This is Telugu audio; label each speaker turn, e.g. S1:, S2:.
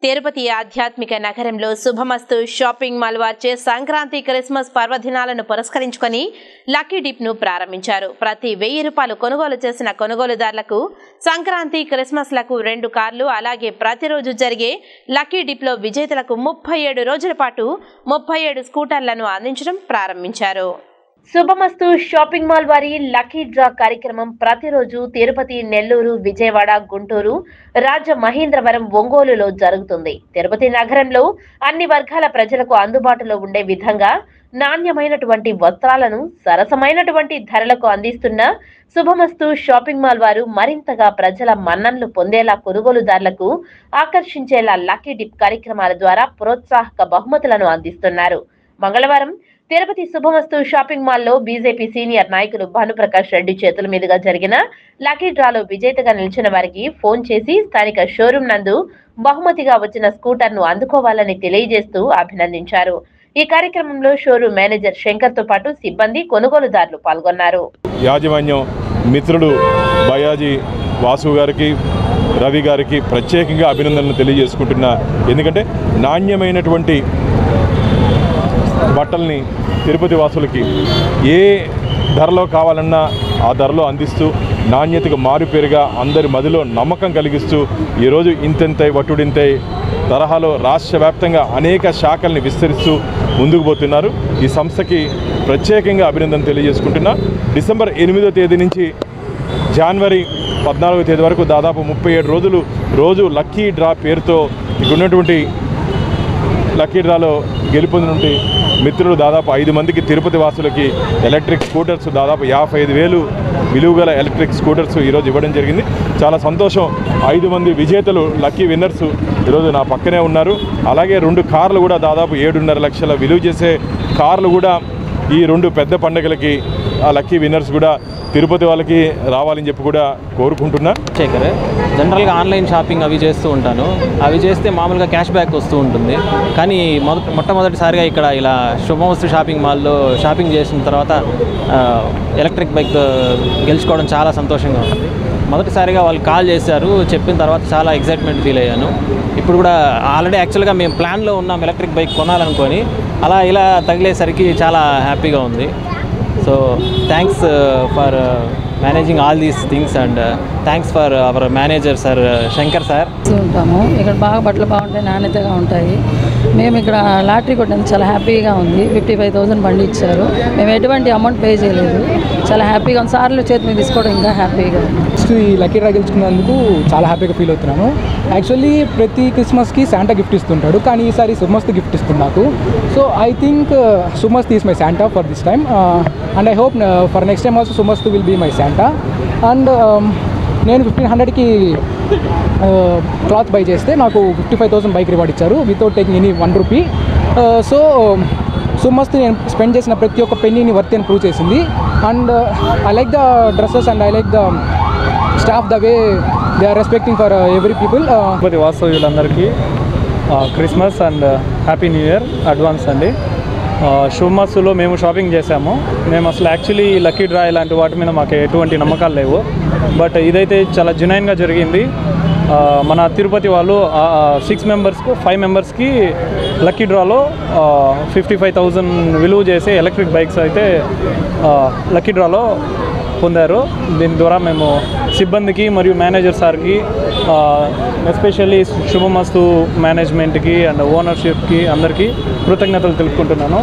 S1: తిరుపతి ఆధ్యాత్మిక నగరంలో శుభమస్తు షాపింగ్ మాల్ వారిచే సంక్రాంతి క్రిస్మస్ పర్వదినాలను పురస్కరించుకొని లక్కీ డిప్ ను ప్రారంభించారు. ప్రతి 1000 రూపాయలు కొనుగోలు చేసిన కొనుగోలుదారులకు సంక్రాంతి క్రిస్మస్ లకు 2 కార్లు, అలాగే ప్రతిరోజు జరిగే లక్కీ డిప్ లో విజేతలకు 37 రోజుల పాటు 37 స్కూటర్లను అందించడం ప్రారంభించారు. శుభమస్తు షాపింగ్ మాల్ వారి లక్కీ డ్రా కార్యక్రమం ప్రతిరోజు తిరుపతి, నెల్లూరు, విజయవాడ, గుంటూరు, రాజమహేంద్రవరం, ఒంగోలులో జరుగుతుంది. తిరుపతి నగరంలో అన్ని వర్గాల ప్రజలకు అందుబాటులో ఉండే విధంగా నాణ్యమైనటువంటి వస్త్రాలను సరసమైనటువంటి ధరలకు అందిస్తున్న శుభమస్తు షాపింగ్ మాల్ వారు మరింతగా ప్రజల మన్ననలు పొందేలా కొనుగోలుదారులకు ఆకర్షించేలా లక్కీ డిప్ కార్యక్రమాల ద్వారా ప్రోత్సాహక బహుమతులను అందిస్తున్నారు. మంగళవారం తిరుపతి శుభమస్తు షాపింగ్ మాల్ లో బీజేపీ సీనియర్ నాయకులు భానుప్రకాష్ రెడ్డి చేతుల మీదుగా జరిగిన లక్కీ డ్రాలో విజేతగా నిలిచిన వారికి ఫోన్ చేసి స్థానిక షోరూం నందు బహుమతిగా వచ్చిన స్కూటర్ ను అందుకోవాలని తెలియజేస్తూ అభినందించారు. ఈ కార్యక్రమంలో షోరూం మేనేజర్ శంకర్ తో పాటు సిబ్బంది, కొనుగోలుదారులు పాల్గొన్నారు.
S2: యాజమాన్యం మిత్రుడు బయాజీ వాసు గారికి, రవి గారికి ప్రత్యేకంగా అభినందనలు తెలియజేసుకుంటున్నా. ఎందుకంటే నాణ్యమైనటువంటి బట్టల్ని తిరుపతి వాసులకి ఏ ధరలో కావాలన్నా ఆ ధరలో అందిస్తూ నాణ్యతకు మారుపేరుగా అందరి మదిలో నమ్మకం కలిగిస్తూ ఈరోజు ఇంతెంతై వట్టుడింతై తరహాలో రాష్ట్ర వ్యాప్తంగా అనేక శాఖల్ని విస్తరిస్తూ ముందుకు పోతున్నారు. ఈ సంస్థకి ప్రత్యేకంగా అభినందన తెలియజేసుకుంటున్నా. డిసెంబర్ 8వ తేదీ నుంచి జనవరి 14వ తేదీ వరకు దాదాపు 37 రోజులు రోజు లక్కీ డ్రా పేరుతో ఇక్కడ ఉన్నటువంటి లక్కీ డ్రాలో గెలుపొందినటువంటి మిత్రులు దాదాపు 5 మందికి తిరుపతి వాసులకి ఎలక్ట్రిక్ స్కూటర్స్ దాదాపు 55,000 విలువ గల ఎలక్ట్రిక్ స్కూటర్స్ ఈరోజు ఇవ్వడం జరిగింది. చాలా సంతోషం. 5 మంది విజేతలు లక్కీ విన్నర్స్ ఈరోజు నా పక్కనే ఉన్నారు. అలాగే 2 కార్లు కూడా దాదాపు 7.5 లక్షల విలువ చేసే కార్లు కూడా ఈ 2 పెద్ద పండుగలకి ఆ లక్కీ విన్నర్స్ కూడా తిరుపతి వాళ్ళకి రావాలని చెప్పి కూడా కోరుకుంటున్నా.
S3: శేఖర్, జనరల్గా ఆన్లైన్ షాపింగ్ అవి చేస్తూ ఉంటాను. అవి చేస్తే మామూలుగా క్యాష్ బ్యాక్ వస్తూ ఉంటుంది. కానీ మొట్టమొదటిసారిగా ఇక్కడ ఇలా శుభమస్తు షాపింగ్ మాల్లో షాపింగ్ చేసిన తర్వాత ఎలక్ట్రిక్ బైక్ గెలుచుకోవడం చాలా సంతోషంగా ఉంది. మొదటిసారిగా వాళ్ళు కాల్ చేశారు, చెప్పిన తర్వాత చాలా ఎక్సైట్మెంట్ ఫీల్ అయ్యాను. ఇప్పుడు కూడా ఆల్రెడీ యాక్చువల్గా మేము ప్లాన్లో ఉన్నాం ఎలక్ట్రిక్ బైక్ కొనాలనుకొని, అలా ఇలా తగిలేసరికి చాలా హ్యాపీగా ఉంది. So thanks for managing all these things and thanks for our manager sir Shankar sir.
S4: ఉంటాము ఇక్కడ బాగా బట్టలు బాగుంటాయి, నాణ్యతగా ఉంటాయి. మేము ఇక్కడ లాటరీ కొట్టినందుకు చాలా హ్యాపీగా ఉంది. 55,000 బండి ఇచ్చారు. మేము ఎటువంటి అమౌంట్ పే చేయలేదు. చాలా హ్యాపీగా ఉంది. సార్లు చేతి మీద తీసుకోవడం ఇంకా హ్యాపీగా ఉంది.
S5: ఈ లక్కీ డ్రా గెలుచుకున్నందుకు చాలా హ్యాపీగా ఫీల్ అవుతున్నాను. యాక్చువల్లీ ప్రతి క్రిస్మస్కి శాంటా గిఫ్ట్ ఇస్తుంటాడు, కానీ ఈసారి శుభమస్తు గిఫ్ట్ ఇస్తుంది నాకు. So I think Shubhamastu is my Santa for this time and I hope for next time also Shubhamastu will be my Santa. And నేను 1500కి క్లాత్ బై చేస్తే నాకు 55,000 బైక్ రివార్డ్ ఇచ్చారు without taking any 1 rupee. So Shubhamastu నేను స్పెండ్ చేసిన ప్రతి ఒక్క పెన్నీని వర్త్ అని ప్రూవ్ చేసింది. And I like the dresses and I like the staff the way they are respecting for every people.
S6: Tirupati వాస్తవ్యులందరికీ Christmas and happy new year advance అండి. శుభమస్తులో మేము షాపింగ్ చేసాము. మేము అసలు యాక్చువల్లీ లక్కీ డ్రా ఇలాంటి వాటి మీద మాకు ఎటువంటి నమ్మకాలు లేవు. బట్ ఇదైతే చాలా జెన్యూన్గా జరిగింది. మన తిరుపతి వాళ్ళు 6 మెంబర్స్కు 5 మెంబర్స్కి లక్కీ డ్రాలో 55,000 విలువ చేసే ఎలక్ట్రిక్ బైక్స్ అయితే లక్కీ డ్రాలో పొందారు. దీని ద్వారా మేము సిబ్బందికి మరియు మేనేజర్ సార్కి, ఎస్పెషల్లీ శుభమస్తు మేనేజ్మెంట్కి అండ్ ఓనర్షిప్కి అందరికీ కృతజ్ఞతలు తెలుపుకుంటున్నాను.